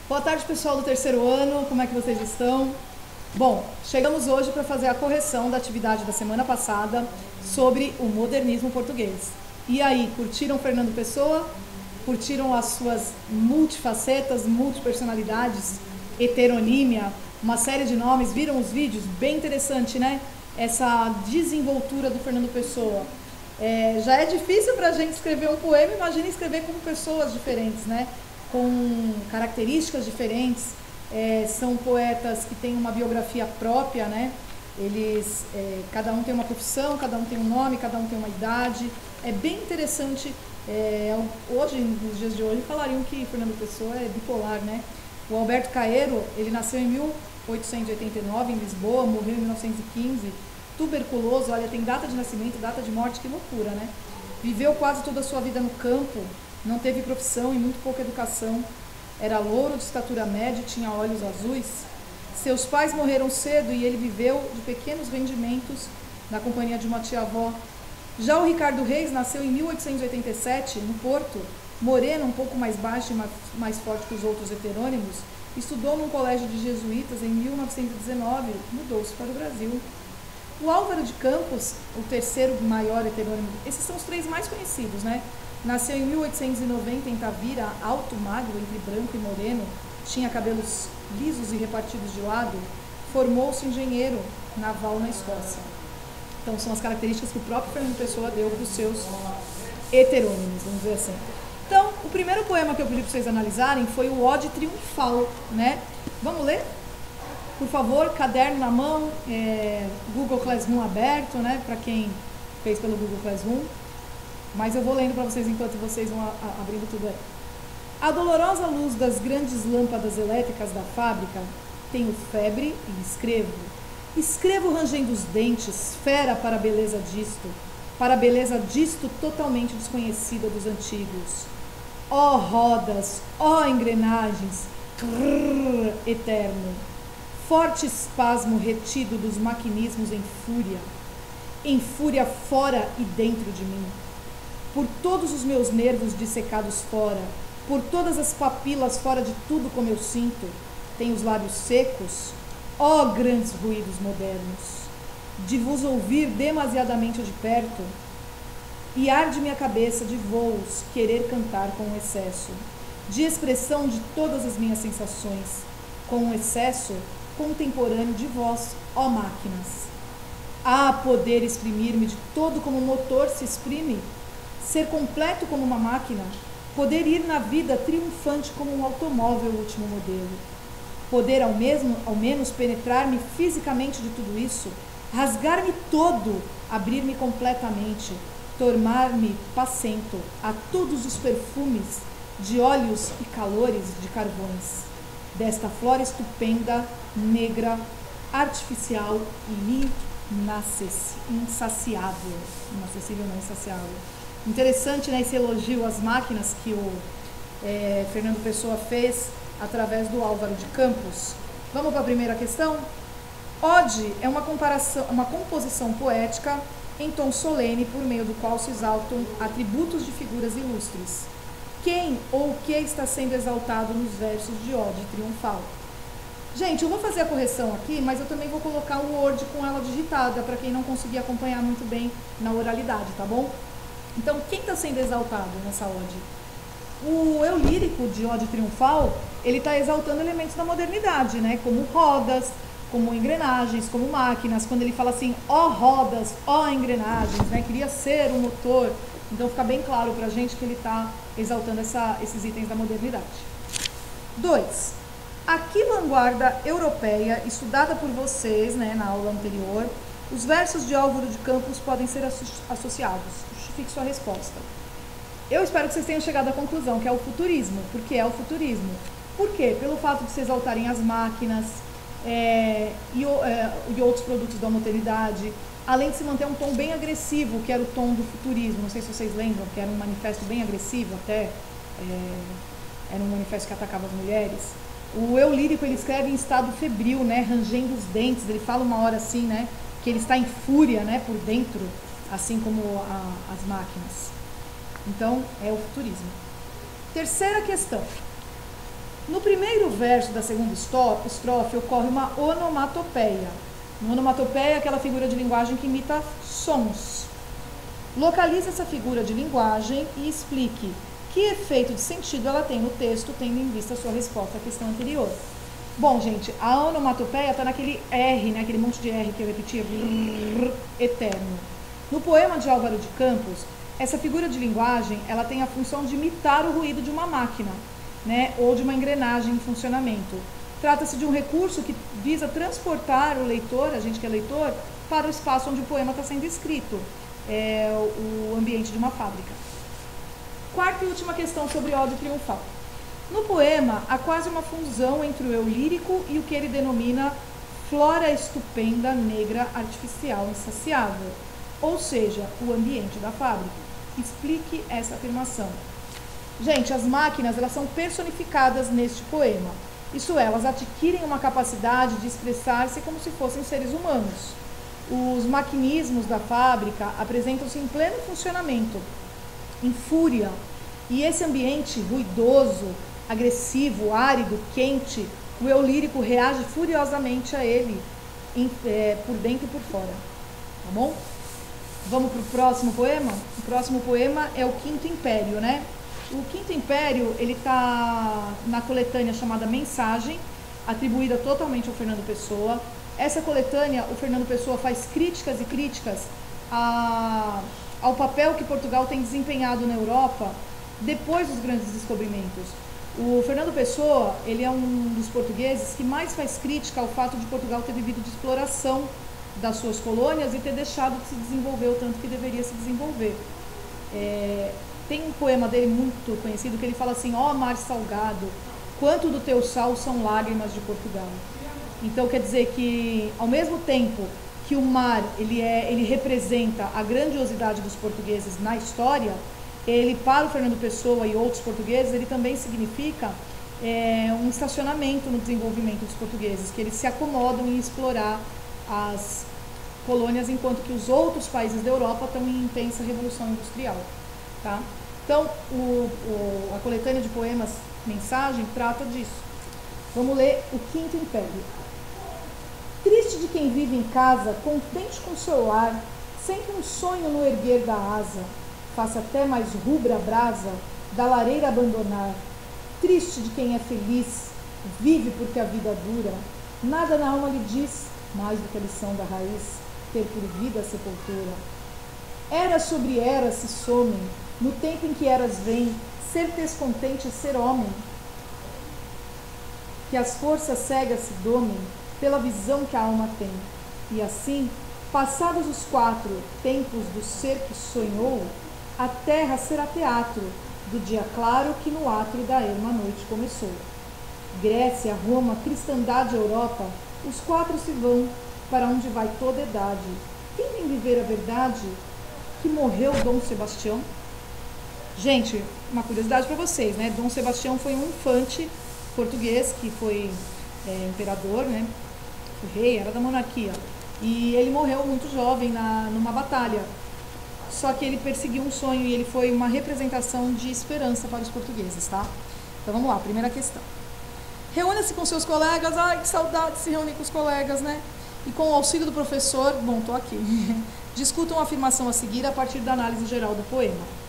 Boa tarde, pessoal do terceiro ano, como é que vocês estão? Bom, chegamos hoje para fazer a correção da atividade da semana passada sobre o modernismo português. E aí, curtiram Fernando Pessoa? Curtiram as suas multifacetas, multipersonalidades, heteronímia, uma série de nomes? Viram os vídeos? Bem interessante, né? Essa desenvoltura do Fernando Pessoa. Já é difícil para a gente escrever um poema, imagina escrever com pessoas diferentes, né? Com características diferentes. São poetas que têm uma biografia própria, né? Eles, cada um tem uma profissão, cada um tem um nome, cada um tem uma idade. É bem interessante. Hoje, nos dias de hoje, falariam que Fernando Pessoa é bipolar, né? O Alberto Caeiro, ele nasceu em 1889 em Lisboa, morreu em 1915, tuberculoso. Olha, tem data de nascimento, data de morte, que loucura, né? Viveu quase toda a sua vida no campo, não teve profissão e muito pouca educação. Era louro, de estatura média, tinha olhos azuis. Seus pais morreram cedo e ele viveu de pequenos rendimentos na companhia de uma tia-avó. Já o Ricardo Reis nasceu em 1887, no Porto, moreno, um pouco mais baixo e mais forte que os outros heterônimos. Estudou num colégio de jesuítas em 1919, mudou-se para o Brasil. O Álvaro de Campos, o terceiro maior heterônimo, esses são os três mais conhecidos, né? Nasceu em 1890 em Tavira, alto, magro, entre branco e moreno, tinha cabelos lisos e repartidos de lado, formou-se engenheiro naval na Escócia. Então são as características que o próprio Fernando Pessoa deu para os seus heterônimos, vamos dizer assim. Então, o primeiro poema que eu pedi para vocês analisarem foi o Ode Triunfal, né? Vamos ler? Por favor, caderno na mão, Google Classroom aberto, né? Para quem fez pelo Google Classroom. Mas eu vou lendo para vocês enquanto vocês vão abrindo tudo aí. A dolorosa luz das grandes lâmpadas elétricas da fábrica, tenho febre e escrevo. Escrevo rangendo os dentes, fera para a beleza disto totalmente desconhecida dos antigos. Ó rodas, ó engrenagens, crrr, eterno. Forte espasmo retido dos maquinismos em fúria fora e dentro de mim. Por todos os meus nervos dissecados fora, por todas as papilas fora de tudo como eu sinto, tenho os lábios secos, ó grandes ruídos modernos, de vos ouvir demasiadamente de perto, e arde minha cabeça de voos querer cantar com o excesso, de expressão de todas as minhas sensações, com um excesso contemporâneo de vós, ó máquinas. Poder exprimir-me de todo como um motor se exprime, ser completo como uma máquina, poder ir na vida triunfante como um automóvel último modelo, poder ao menos penetrar-me fisicamente de tudo isso, rasgar-me todo, abrir-me completamente, tornar-me pacento a todos os perfumes de óleos e calores de carvões, desta flora estupenda, negra, artificial e insaciável. Inacessível, não insaciável. Interessante, né, esse elogio às máquinas que o Fernando Pessoa fez através do Álvaro de Campos. Vamos para a primeira questão? Ode é uma composição poética em tom solene por meio do qual se exaltam atributos de figuras ilustres. Quem ou o que está sendo exaltado nos versos de Ode Triunfal? Gente, eu vou fazer a correção aqui, mas eu também vou colocar o Word com ela digitada, para quem não conseguir acompanhar muito bem na oralidade, tá bom? Então, quem está sendo exaltado nessa ode? O eu lírico de Ode Triunfal, ele está exaltando elementos da modernidade, né? Como rodas, como engrenagens, como máquinas. Quando ele fala assim, ó rodas, ó engrenagens, né? Queria ser um motor. Então, fica bem claro para a gente que ele está exaltando esses itens da modernidade. 2. Aqui, vanguarda europeia, estudada por vocês, né, na aula anterior, os versos de Álvaro de Campos podem ser associados. Justifique sua resposta. Eu espero que vocês tenham chegado à conclusão que é o futurismo. Por que é o futurismo? Por quê? Pelo fato de se exaltarem as máquinas e outros produtos da modernidade, além de se manter um tom bem agressivo, que era o tom do futurismo. Não sei se vocês lembram, que era um manifesto bem agressivo até, era um manifesto que atacava as mulheres. O eu lírico, ele escreve em estado febril, né, rangendo os dentes. Ele fala uma hora assim, né, que ele está em fúria, né, por dentro, assim como as máquinas. Então, é o futurismo. Terceira questão. No primeiro verso da segunda estrofe ocorre uma onomatopeia. Uma onomatopeia é aquela figura de linguagem que imita sons. Localize essa figura de linguagem e explique que efeito de sentido ela tem no texto, tendo em vista a sua resposta à questão anterior. Bom, gente, a onomatopeia está naquele R, né, aquele monte de R que eu repetia, eterno. No poema de Álvaro de Campos, essa figura de linguagem, ela tem a função de imitar o ruído de uma máquina, né, ou de uma engrenagem em funcionamento. Trata-se de um recurso que visa transportar o leitor, a gente que é leitor, para o espaço onde o poema está sendo escrito, o ambiente de uma fábrica. Quarta e última questão sobre ódio triunfal. No poema, há quase uma fusão entre o eu lírico e o que ele denomina flora estupenda, negra, artificial, insaciável, ou seja, o ambiente da fábrica. Explique essa afirmação. Gente, as máquinas, elas são personificadas neste poema. Isso é, elas adquirem uma capacidade de expressar-se como se fossem seres humanos. Os maquinismos da fábrica apresentam-se em pleno funcionamento, em fúria, e esse ambiente ruidoso, agressivo, árido, quente, o eu lírico reage furiosamente a ele, por dentro e por fora. Tá bom? Vamos para o próximo poema? O próximo poema é o Quinto Império, né? O Quinto Império, ele está na coletânea chamada Mensagem, atribuída totalmente ao Fernando Pessoa. Essa coletânea, o Fernando Pessoa faz críticas e críticas ao papel que Portugal tem desempenhado na Europa depois dos grandes descobrimentos. O Fernando Pessoa, ele é um dos portugueses que mais faz crítica ao fato de Portugal ter vivido de exploração das suas colônias e ter deixado de se desenvolver o tanto que deveria se desenvolver. Tem um poema dele muito conhecido que ele fala assim: ó mar salgado, quanto do teu sal são lágrimas de Portugal. Então quer dizer que, ao mesmo tempo que o mar ele representa a grandiosidade dos portugueses na história, ele, para o Fernando Pessoa e outros portugueses, ele também significa um estacionamento no desenvolvimento dos portugueses, que eles se acomodam em explorar as colônias, enquanto que os outros países da Europa estão em intensa revolução industrial. Tá? Então, a coletânea de poemas Mensagem trata disso. Vamos ler o Quinto Império. Triste de quem vive em casa, contente com seu lar, sempre um sonho no erguer da asa, faça até mais rubra a brasa, da lareira abandonar. Triste de quem é feliz, vive porque a vida dura, nada na alma lhe diz, mais do que a lição da raiz, ter por vida a sepultura. Eras sobre eras se somem, no tempo em que eras vêm, ser descontente é ser homem. Que as forças cegas se domem pela visão que a alma tem. E assim, passados os 4 tempos do ser que sonhou, a terra será teatro do dia claro que no átrio da erma noite começou. Grécia, Roma, cristandade, Europa, os 4 se vão, para onde vai toda idade. Quem vem viver a verdade? Que morreu Dom Sebastião? Gente, uma curiosidade para vocês, né? Dom Sebastião foi um infante português que foi imperador, né? Foi rei, era da monarquia. E ele morreu muito jovem numa batalha. Só que ele perseguiu um sonho e ele foi uma representação de esperança para os portugueses, tá? Então vamos lá, primeira questão. Reúna-se com seus colegas, ai que saudade de se reunir com os colegas, né? E com o auxílio do professor, bom, tô aqui, discutam a afirmação a seguir a partir da análise geral do poema.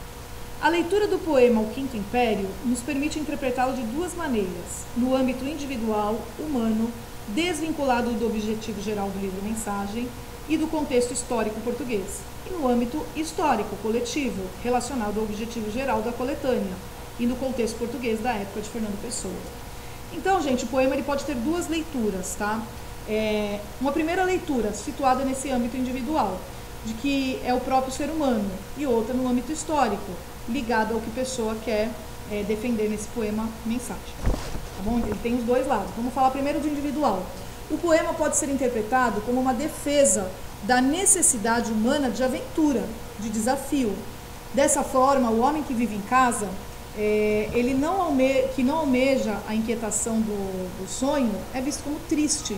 A leitura do poema O Quinto Império nos permite interpretá-lo de 2 maneiras, no âmbito individual, humano, desvinculado do objetivo geral do livro Mensagem e do contexto histórico português, e no âmbito histórico, coletivo, relacionado ao objetivo geral da coletânea e no contexto português da época de Fernando Pessoa. Então, gente, o poema ele pode ter 2 leituras, tá? Uma primeira leitura situada nesse âmbito individual, de que é o próprio ser humano, e outra no âmbito histórico, ligado ao que Pessoa quer defender nesse poema Mensagem. Tá bom? Ele tem os 2 lados. Vamos falar primeiro do individual. O poema pode ser interpretado como uma defesa da necessidade humana de aventura, de desafio. Dessa forma, o homem que vive em casa, que não almeja a inquietação do sonho, é visto como triste.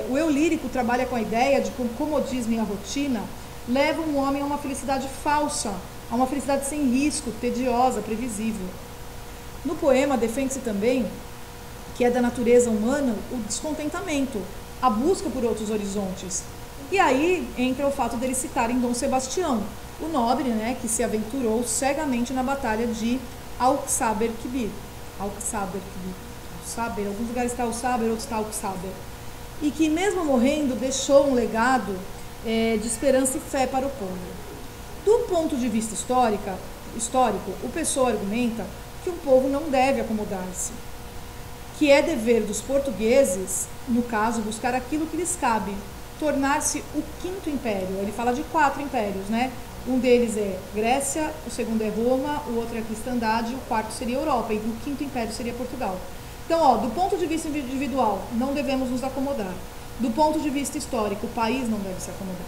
O eu lírico trabalha com a ideia de que o comodismo e a rotina levam o homem a uma felicidade falsa, a uma felicidade sem risco, tediosa, previsível. No poema, defende-se também que é da natureza humana, o descontentamento, a busca por outros horizontes. E aí entra o fato deles citarem Dom Sebastião, o nobre, né, que se aventurou cegamente na batalha de Alçaber-Quibir. Alçaber, alguns lugares está Alçaber, outros está Alçaber. E que mesmo morrendo deixou um legado de esperança e fé para o povo. Do ponto de vista histórico, o Pessoa argumenta que o povo não deve acomodar-se, que é dever dos portugueses, no caso, buscar aquilo que lhes cabe, tornar-se o quinto império. Ele fala de 4 impérios, né? Um deles é Grécia, o segundo é Roma, o outro é a cristandade, o quarto seria a Europa, e o quinto império seria Portugal. Então, do ponto de vista individual, não devemos nos acomodar. Do ponto de vista histórico, o país não deve se acomodar.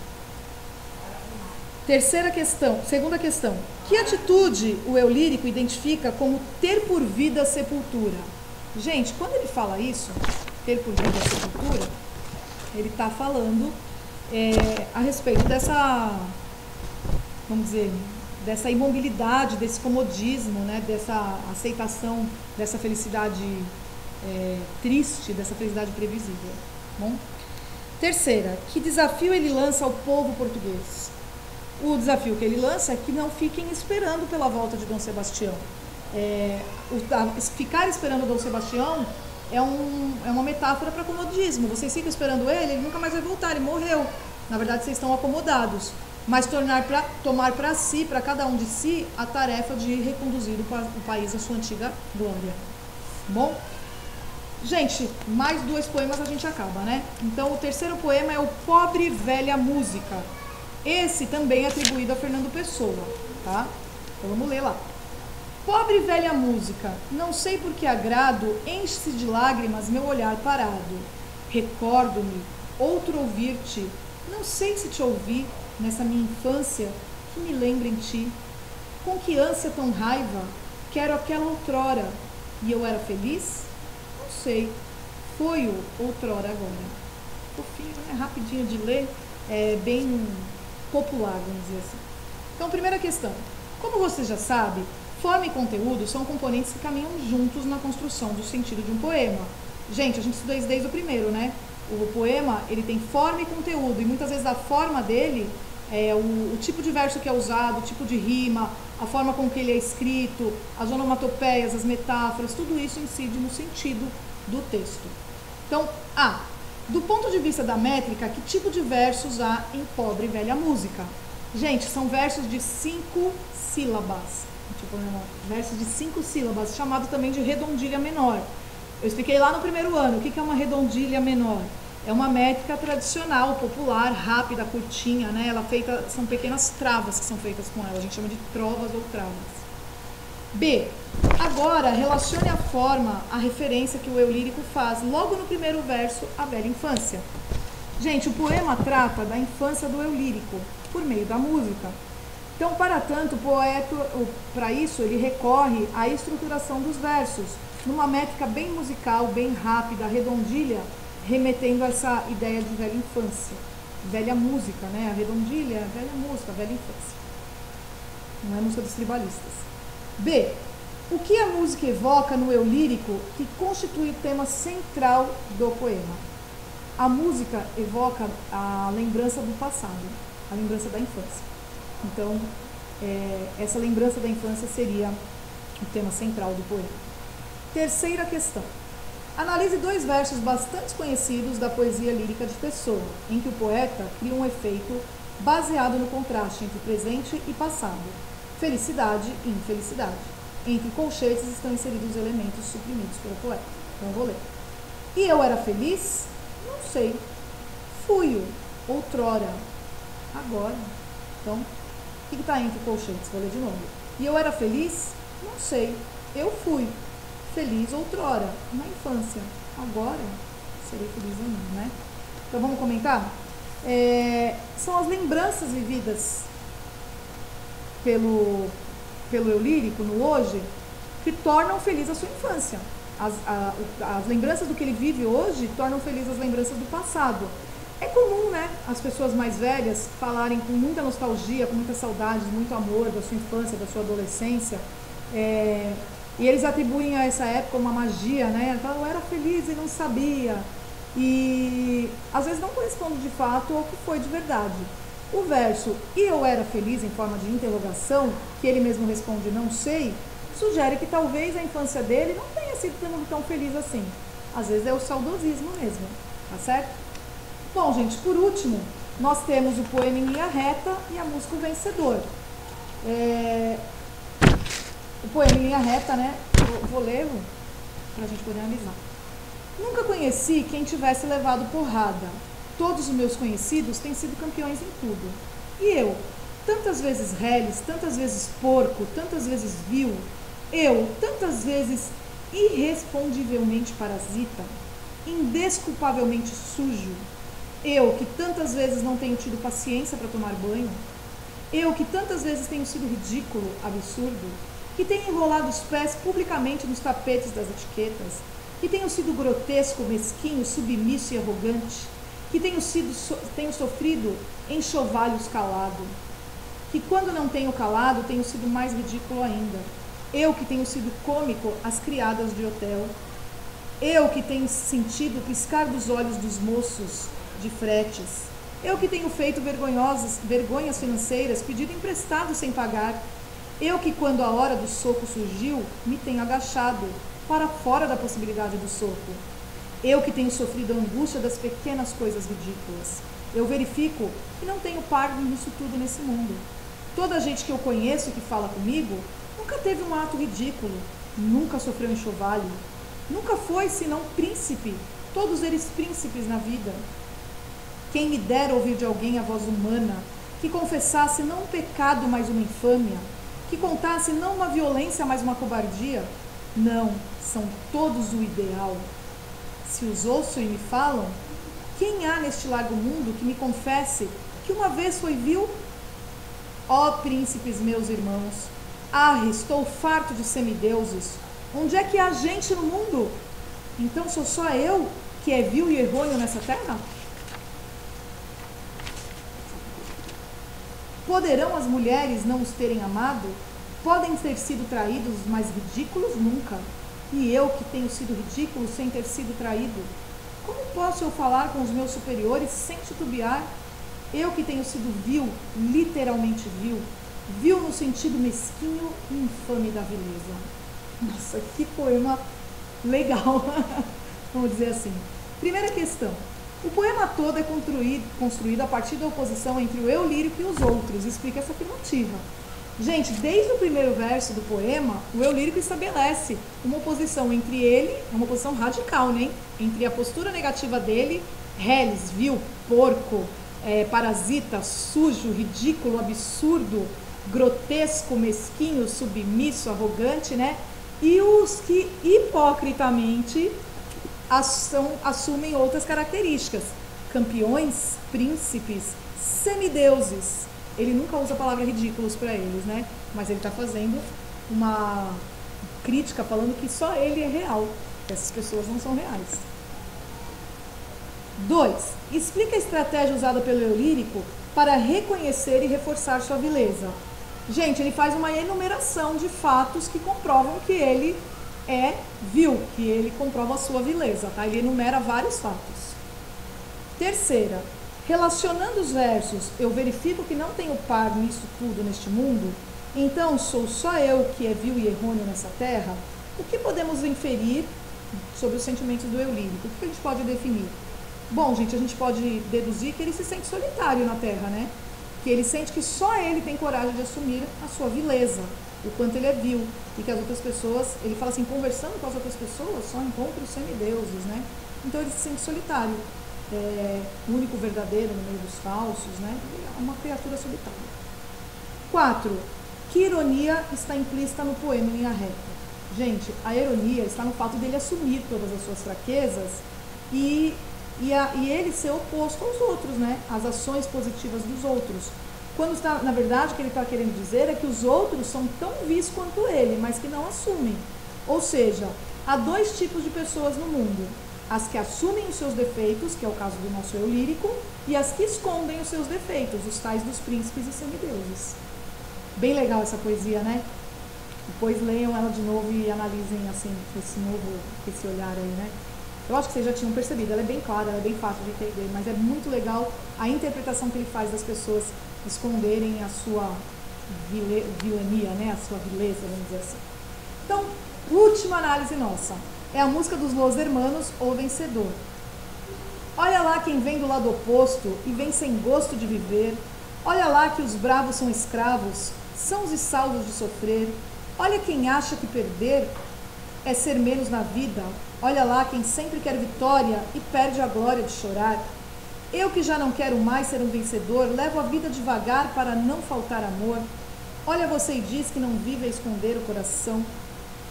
Segunda questão. Que atitude o eu lírico identifica como ter por vida a sepultura? Gente, quando ele fala isso, ter por vida a sepultura, ele está falando a respeito dessa, vamos dizer, dessa imobilidade, desse comodismo, né, dessa aceitação, dessa felicidade triste, dessa felicidade previsível. Bom? Terceira, que desafio ele lança ao povo português? O desafio que ele lança é que não fiquem esperando pela volta de Dom Sebastião. Ficar esperando Dom Sebastião é uma metáfora para comodismo. Vocês ficam esperando ele nunca mais vai voltar, ele morreu. Na verdade, vocês estão acomodados. Mas tomar para si, para cada um de si, a tarefa de reconduzir o país à sua antiga glória. Bom? Gente, mais 2 poemas a gente acaba, né? Então, o terceiro poema é o Pobre Velha Música. Esse também é atribuído a Fernando Pessoa, tá? Então, vamos ler lá. Pobre velha música, não sei por que agrado, enche-se de lágrimas meu olhar parado. Recordo-me, outro ouvir-te, não sei se te ouvi, nessa minha infância, que me lembra em ti. Com que ânsia tão raiva, quero aquela outrora, e eu era feliz? Não sei, foi-o outrora agora. Fofinho, né? Rapidinho de ler, bem popular, vamos dizer assim. Então, primeira questão. Como você já sabe, forma e conteúdo são componentes que caminham juntos na construção do sentido de um poema. Gente, a gente estudou isso desde o primeiro, né? O poema, ele tem forma e conteúdo, e muitas vezes a forma dele, o tipo de verso que é usado, o tipo de rima, a forma com que ele é escrito, as onomatopeias, as metáforas, tudo isso incide no sentido do texto. Então, do ponto de vista da métrica, que tipo de versos há em Pobre Velha Música? Gente, são versos de 5 sílabas. Tipo, versos de 5 sílabas, chamado também de redondilha menor. Eu expliquei lá no primeiro ano o que é uma redondilha menor. É uma métrica tradicional, popular, rápida, curtinha, né? São pequenas travas que são feitas com ela. A gente chama de trovas ou travas. B. Agora, relacione a forma, a referência que o eu lírico faz logo no primeiro verso, a velha infância. Gente, o poema trata da infância do eu lírico, por meio da música. Então, para tanto, o poeta, para isso, ele recorre à estruturação dos versos, numa métrica bem musical, bem rápida, redondilha, remetendo a essa ideia de velha infância. Velha música, né? A redondilha, velha música, velha infância. Não é música dos tribalistas. B. O que a música evoca no eu lírico que constitui o tema central do poema? A música evoca a lembrança do passado, a lembrança da infância. Então, essa lembrança da infância seria o tema central do poema. Terceira questão. Analise 2 versos bastante conhecidos da poesia lírica de Pessoa, em que o poeta cria um efeito baseado no contraste entre presente e passado, felicidade e infelicidade. Entre colchetes estão inseridos os elementos suprimidos pelo poeta. Então eu vou ler. E eu era feliz? Não sei. Fui-o, outrora, agora. Então, o que está entre colchetes? Vou ler de novo. E eu era feliz? Não sei. Eu fui feliz outrora, na infância. Agora, serei feliz ou não, né? Então, vamos comentar? São as lembranças vividas pelo eu lírico, no hoje, que tornam feliz a sua infância. As lembranças do que ele vive hoje tornam feliz as lembranças do passado. É comum, né, as pessoas mais velhas falarem com muita nostalgia, com muita saudade, muito amor da sua infância, da sua adolescência, E eles atribuem a essa época uma magia, né? Falam, eu era feliz e não sabia. E às vezes não corresponde de fato ao que foi de verdade. O verso, e eu era feliz, em forma de interrogação, que ele mesmo responde, não sei, sugere que talvez a infância dele não tenha sido tão feliz assim. Às vezes é o saudosismo mesmo, tá certo? Bom, gente, por último, nós temos o poema em linha reta e a música O Vencedor. O poema em linha reta, né? Vou ler para a gente poder analisar. Nunca conheci quem tivesse levado porrada. Todos os meus conhecidos têm sido campeões em tudo. E eu, tantas vezes reles, tantas vezes porco, tantas vezes vil, eu, tantas vezes irrespondivelmente parasita, indesculpavelmente sujo, eu que tantas vezes não tenho tido paciência para tomar banho, eu que tantas vezes tenho sido ridículo, absurdo, que tenho enrolado os pés publicamente nos tapetes das etiquetas, que tenho sido grotesco, mesquinho, submisso e arrogante, que tenho sofrido enxovalhos calado, que quando não tenho calado tenho sido mais ridículo ainda, eu que tenho sido cômico às criadas de hotel, eu que tenho sentido o piscar dos olhos dos moços de fretes, eu que tenho feito vergonhas financeiras, pedido emprestado sem pagar, eu que quando a hora do soco surgiu, me tenho agachado para fora da possibilidade do soco, eu que tenho sofrido a angústia das pequenas coisas ridículas, eu verifico que não tenho par nisso tudo nesse mundo. Toda a gente que eu conheço e que fala comigo nunca teve um ato ridículo, nunca sofreu enxovalho, nunca foi senão príncipe, todos eles príncipes na vida. Quem me dera ouvir de alguém a voz humana, que confessasse não um pecado, mas uma infâmia, que contasse não uma violência, mas uma cobardia. Não, são todos o ideal. Se os ouço e me falam, quem há neste largo mundo que me confesse que uma vez foi vil? Ó príncipes meus irmãos, estou farto de semideuses. Onde é que há gente no mundo? Então sou só eu que é vil e errôneo nessa terra? Poderão as mulheres não os terem amado? Podem ter sido traídos, mas ridículos nunca. E eu que tenho sido ridículo sem ter sido traído? Como posso eu falar com os meus superiores sem titubear? Eu que tenho sido vil, literalmente vil, vil no sentido mesquinho e infame da vileza. Nossa, que poema legal, vamos dizer assim. Primeira questão. O poema todo é construído a partir da oposição entre o eu lírico e os outros. Explica essa afirmativa. Gente, desde o primeiro verso do poema, o eu lírico estabelece uma oposição entre ele, uma oposição radical, né? Entre a postura negativa dele, reles, vil, porco, parasita, sujo, ridículo, absurdo, grotesco, mesquinho, submisso, arrogante, né? E os que hipocritamente assumem outras características, campeões, príncipes, semideuses. Ele nunca usa a palavra ridículos para eles, né? Mas ele está fazendo uma crítica, falando que só ele é real, que essas pessoas não são reais. 2. Explica a estratégia usada pelo eu lírico para reconhecer e reforçar sua vileza. Gente, ele faz uma enumeração de fatos que comprovam que ele é vil, que ele comprova a sua vileza, tá? Ele enumera vários fatos. Terceira, relacionando os versos, eu verifico que não tenho par nisso tudo neste mundo, então sou só eu que é vil e errôneo nessa terra. O que podemos inferir sobre os sentimentos do eu lírico? O que a gente pode definir? Bom, gente, a gente pode deduzir que ele se sente solitário na terra, né? Que ele sente que só ele tem coragem de assumir a sua vileza, o quanto ele é vil, e que as outras pessoas, ele fala assim, conversando com as outras pessoas, só encontra os semideuses, né? Então ele se sente solitário, o único verdadeiro no meio dos falsos, né? Ele é uma criatura solitária. 4. Que ironia está implícita no poema em linha reta? Gente, a ironia está no fato dele assumir todas as suas fraquezas e ele ser oposto aos outros, né? As ações positivas dos outros. Quando está, na verdade, o que ele está querendo dizer é que os outros são tão vis quanto ele, mas que não assumem. Ou seja, há dois tipos de pessoas no mundo. As que assumem os seus defeitos, que é o caso do nosso eu lírico, e as que escondem os seus defeitos, os tais dos príncipes e semideuses. Bem legal essa poesia, né? Depois leiam ela de novo e analisem assim, esse olhar aí, né? Eu acho que vocês já tinham percebido, ela é bem clara, ela é bem fácil de entender, mas é muito legal a interpretação que ele faz das pessoas esconderem a sua vilania, né? A sua vileza, vamos dizer assim. Então, última análise nossa, é a música dos Los Hermanos, O Vencedor. Olha lá quem vem do lado oposto e vem sem gosto de viver. Olha lá que os bravos são escravos, são os salvos de sofrer. Olha quem acha que perder é ser menos na vida. Olha lá quem sempre quer vitória e perde a glória de chorar. Eu que já não quero mais ser um vencedor, levo a vida devagar para não faltar amor. Olha você e diz que não vive a esconder o coração.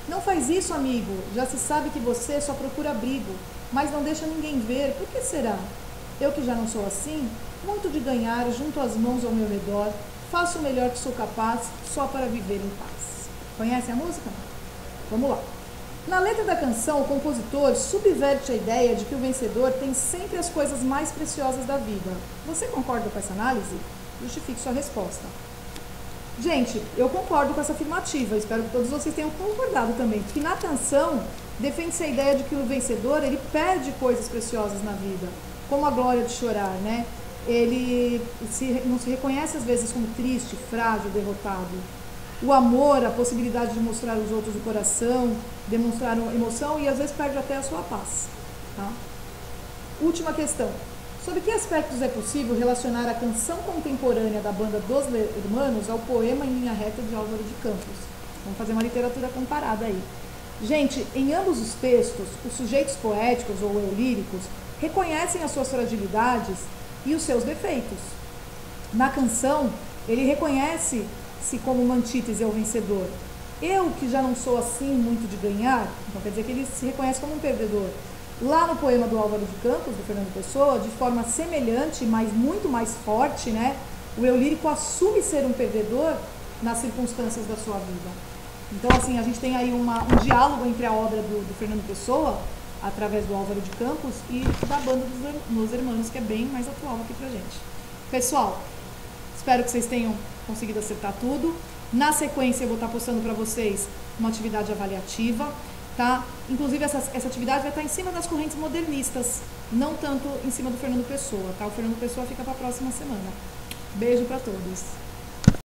Não faz isso, amigo, já se sabe que você só procura abrigo, mas não deixa ninguém ver, por que será? Eu que já não sou assim, muito de ganhar, junto as mãos ao meu redor, faço o melhor que sou capaz, só para viver em paz. Conhece a música? Vamos lá. Na letra da canção, o compositor subverte a ideia de que o vencedor tem sempre as coisas mais preciosas da vida. Você concorda com essa análise? Justifique sua resposta. Gente, eu concordo com essa afirmativa, espero que todos vocês tenham concordado também, porque na canção defende-se a ideia de que o vencedor, ele perde coisas preciosas na vida, como a glória de chorar, né? Ele não se reconhece às vezes como triste, frágil, derrotado. O amor, a possibilidade de mostrar aos outros o coração, demonstrar emoção e às vezes perde até a sua paz. Tá? Última questão. Sobre que aspectos é possível relacionar a canção contemporânea da banda Dos Hermanos ao poema em linha reta de Álvaro de Campos? Vamos fazer uma literatura comparada aí. Gente, em ambos os textos, os sujeitos poéticos ou líricos reconhecem as suas fragilidades e os seus defeitos. Na canção, ele reconhece-se como uma antítese ao vencedor. Eu, que já não sou assim muito de ganhar, então quer dizer que ele se reconhece como um perdedor. Lá no poema do Álvaro de Campos, do Fernando Pessoa, de forma semelhante, mas muito mais forte, né? O eu lírico assume ser um perdedor nas circunstâncias da sua vida. Então, assim, a gente tem aí um diálogo entre a obra do Fernando Pessoa, através do Álvaro de Campos, e da banda dos Hermanos, que é bem mais atual aqui pra gente. Pessoal, espero que vocês tenham conseguido acertar tudo. Na sequência, eu vou estar postando para vocês uma atividade avaliativa. Tá? Inclusive essa atividade vai estar em cima das correntes modernistas, não tanto em cima do Fernando Pessoa, tá? O Fernando Pessoa fica para a próxima semana. Beijo para todos.